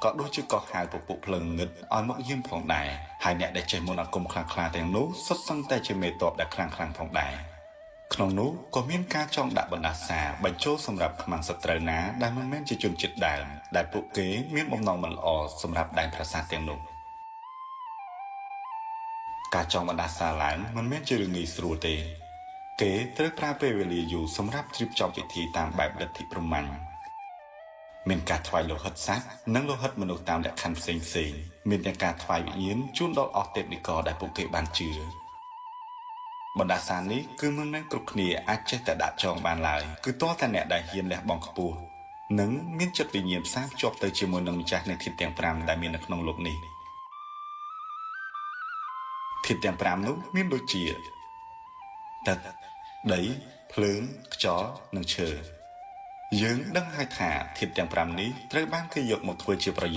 ក៏ដូចជាកោះហៅពពុះភ្លើងងឹតឲ្យមកយាមផងដែរហើយអ្នកដែលចេះមន្តអាគមខ្លាំងៗទាំងនោះសុទ្ធសឹងតែជាមេតបដែលខ្លាំងៗផងដែរក្នុងនោះក៏មានការចងដាក់បណ្ដាសាបញ្ចូលសម្រាប់ខ្មាំងសត្រូវណាដែលមិនមែនជាជនជាតិដើមដែលពួកគេមានបំណងមិនល្អសម្រាប់ដែនប្រាសាទទាំងនោះការចងបណ្ដាសាឡើងមិនមែនជារឿងងាយស្រួលទេគេត្រូវប្រើពេលវេលាយូរសម្រាប់រៀបចំពិធីតាមបែបលទ្ធិព្រហ្មញ្ញមានការថ្វាយលោហិតសត្វនិងលោហិតមនុស្សតាមលក្ខខណ្ឌផ្សេងៗមានទាំងការថ្វាយវិញ្ញាណជូនដល់អស់ទេពនិករដែលពួកគេបានជឿបណ្ដាសានេះគឺមិនមែនគ្រប់គ្នាអាចចេះតែដាក់ចងបានឡើយគឺទាល់តែអ្នកដែលហ៊ានលះបង់ខ្ពស់និងមានចិត្តវិញ្ញាណផ្សារភ្ជាប់ទៅជាមួយនឹងម្ចាស់នៃធាតុទាំង5ដែលមាននៅក្នុងលោកនេះធាតុទាំង5នោះមានដូចជាទឹកដីភ្លើងខ្យល់និងឈើយើងដឹងហើយថាធាតុទាំង5នេះត្រូវបានគេយកមកធ្វើជាប្រយោជន៍